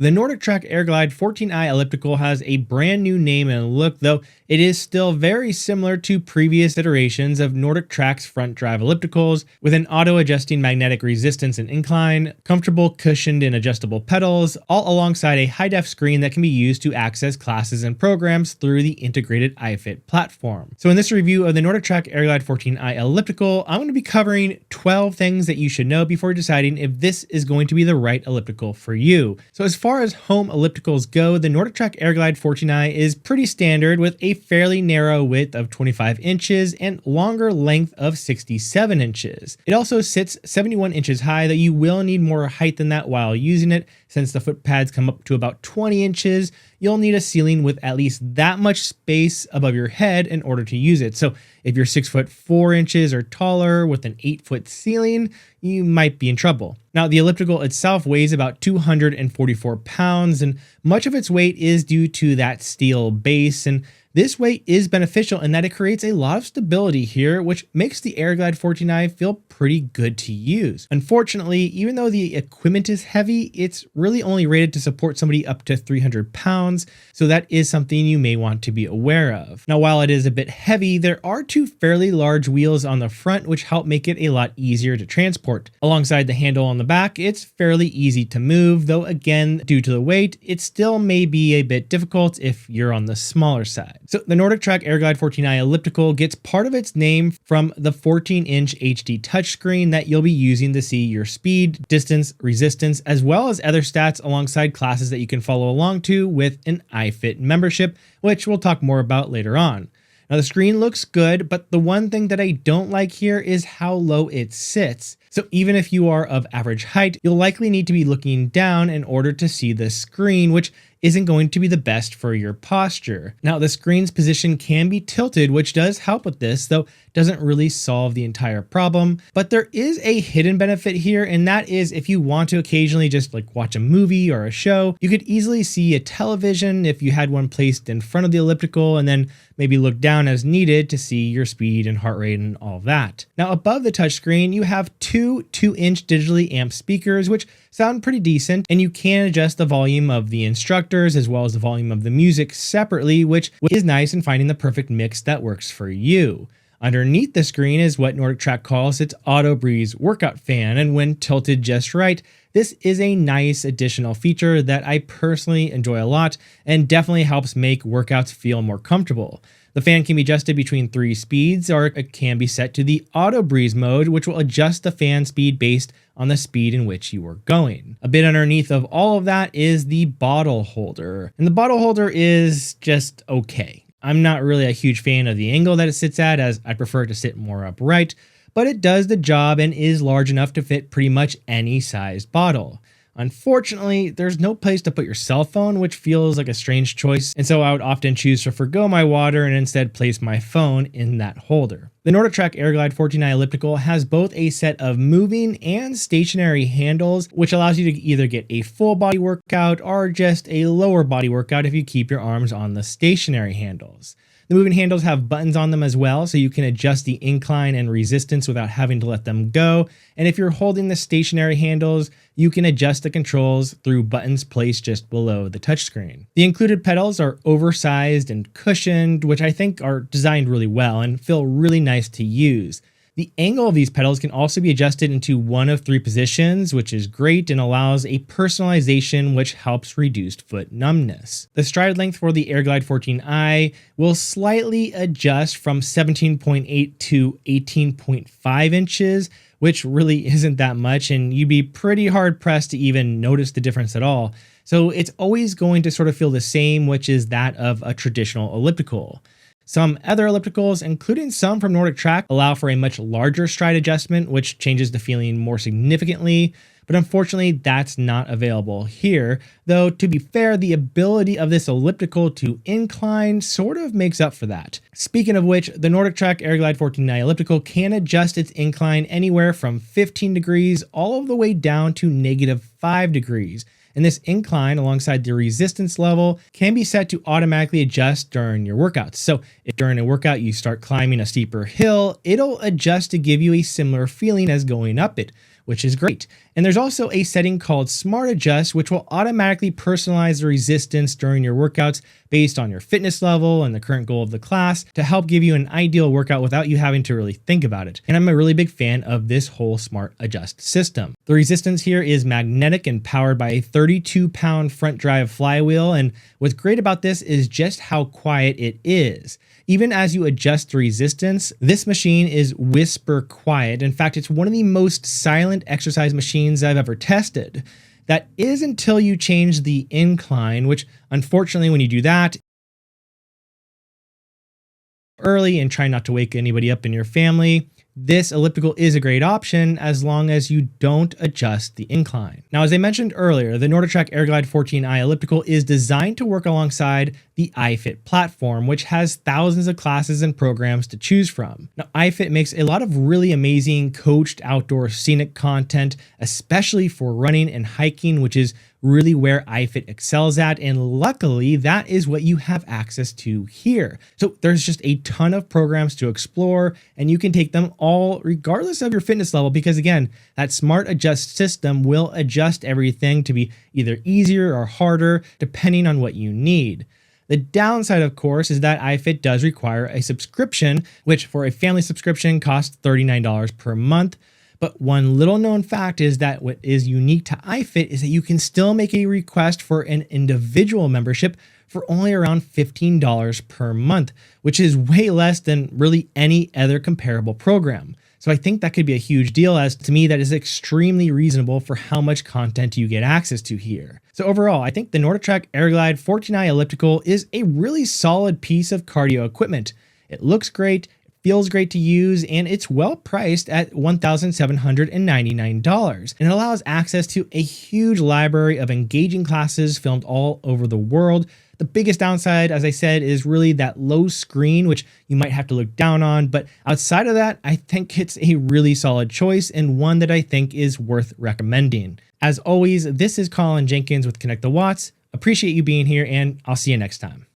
The NordicTrack AirGlide 14i Elliptical has a brand new name and look, though it is still very similar to previous iterations of NordicTrack's front drive ellipticals, with an auto-adjusting magnetic resistance and incline, comfortable cushioned and adjustable pedals, all alongside a high-def screen that can be used to access classes and programs through the integrated iFIT platform. So in this review of the NordicTrack AirGlide 14i Elliptical, I'm going to be covering 12 things that you should know before deciding if this is going to be the right elliptical for you. So as far as home ellipticals go, the NordicTrack AirGlide 14i is pretty standard with a fairly narrow width of 25 inches and longer length of 67 inches. It also sits 71 inches high, though you will need more height than that while using it. Since the foot pads come up to about 20 inches, you'll need a ceiling with at least that much space above your head in order to use it. So if you're 6'4" or taller with an 8-foot ceiling, you might be in trouble. Now, the elliptical itself weighs about 244 pounds, and much of its weight is due to that steel base, and this weight is beneficial in that it creates a lot of stability here, which makes the AirGlide 14i feel pretty good to use. Unfortunately, even though the equipment is heavy, it's really only rated to support somebody up to 300 pounds, so that is something you may want to be aware of. Now, while it is a bit heavy, there are two fairly large wheels on the front which help make it a lot easier to transport. Alongside the handle on the back, it's fairly easy to move, though again, due to the weight, it still may be a bit difficult if you're on the smaller side. So the NordicTrack AirGlide 14i Elliptical gets part of its name from the 14-inch HD touchscreen that you'll be using to see your speed, distance, resistance, as well as other stats alongside classes that you can follow along to with an iFIT membership, which we'll talk more about later on. Now the screen looks good, but the one thing that I don't like here is how low it sits. So even if you are of average height, you'll likely need to be looking down in order to see the screen, which isn't going to be the best for your posture. Now the screen's position can be tilted, which does help with this, though doesn't really solve the entire problem. But there is a hidden benefit here, and that is if you want to occasionally just like watch a movie or a show, you could easily see a television if you had one placed in front of the elliptical and then maybe look down as needed to see your speed and heart rate and all of that. Now above the touchscreen, you have two 2-inch digitally amped speakers, which sound pretty decent, and you can adjust the volume of the instructors as well as the volume of the music separately, which is nice in finding the perfect mix that works for you. Underneath the screen is what NordicTrack calls its Autobreeze Workout Fan, and when tilted just right, this is a nice additional feature that I personally enjoy a lot and definitely helps make workouts feel more comfortable. The fan can be adjusted between 3 speeds, or it can be set to the Autobreeze mode, which will adjust the fan speed based on the speed in which you are going. A bit underneath of all of that is the bottle holder, and the bottle holder is just okay. I'm not really a huge fan of the angle that it sits at, as I prefer to sit more upright, but it does the job and is large enough to fit pretty much any sized bottle. Unfortunately, there's no place to put your cell phone, which feels like a strange choice, and so I would often choose to forgo my water and instead place my phone in that holder. The NordicTrack AirGlide 14i Elliptical has both a set of moving and stationary handles, which allows you to either get a full body workout or just a lower body workout if you keep your arms on the stationary handles. The moving handles have buttons on them as well, so you can adjust the incline and resistance without having to let them go. And if you're holding the stationary handles, you can adjust the controls through buttons placed just below the touchscreen. The included pedals are oversized and cushioned, which I think are designed really well and feel really nice to use. The angle of these pedals can also be adjusted into one of 3 positions, which is great and allows a personalization which helps reduce foot numbness. The stride length for the AirGlide 14i will slightly adjust from 17.8 to 18.5 inches, which really isn't that much, and you'd be pretty hard pressed to even notice the difference at all. So it's always going to sort of feel the same, which is that of a traditional elliptical. Some other ellipticals, including some from NordicTrack, allow for a much larger stride adjustment, which changes the feeling more significantly, but unfortunately that's not available here, though to be fair, the ability of this elliptical to incline sort of makes up for that. Speaking of which, the NordicTrack AirGlide 14i Elliptical can adjust its incline anywhere from 15 degrees all the way down to -5 degrees. And this incline alongside the resistance level can be set to automatically adjust during your workouts. So if during a workout you start climbing a steeper hill, it'll adjust to give you a similar feeling as going up it, which is great. And there's also a setting called Smart Adjust, which will automatically personalize the resistance during your workouts based on your fitness level and the current goal of the class to help give you an ideal workout without you having to really think about it. And I'm a really big fan of this whole Smart Adjust system. The resistance here is magnetic and powered by a 32-pound front drive flywheel. And what's great about this is just how quiet it is. Even as you adjust the resistance, this machine is whisper quiet. In fact, it's one of the most silent exercise machines I've ever tested. That is until you change the incline, which unfortunately when you do that early and try not to wake anybody up in your family, this elliptical is a great option as long as you don't adjust the incline. Now, as I mentioned earlier, the NordicTrack AirGlide 14i Elliptical is designed to work alongside the iFIT platform, which has thousands of classes and programs to choose from. Now, iFIT makes a lot of really amazing coached outdoor scenic content, especially for running and hiking, which is really where iFIT excels at. And luckily, that is what you have access to here. So there's just a ton of programs to explore, and you can take them all regardless of your fitness level, because again, that Smart Adjust system will adjust everything to be either easier or harder depending on what you need. The downside, of course, is that iFIT does require a subscription, which for a family subscription costs $39 per month. But one little known fact is that what is unique to iFIT is that you can still make a request for an individual membership for only around $15 per month, which is way less than really any other comparable program. So I think that could be a huge deal, as to me that is extremely reasonable for how much content you get access to here. So overall, I think the NordicTrack AirGlide 14i Elliptical is a really solid piece of cardio equipment. It looks great, feels great to use, and it's well priced at $1,799. And it allows access to a huge library of engaging classes filmed all over the world. The biggest downside, as I said, is really that low screen, which you might have to look down on. But outside of that, I think it's a really solid choice and one that I think is worth recommending. As always, this is Colin Jenkins with Connect the Watts. Appreciate you being here, and I'll see you next time.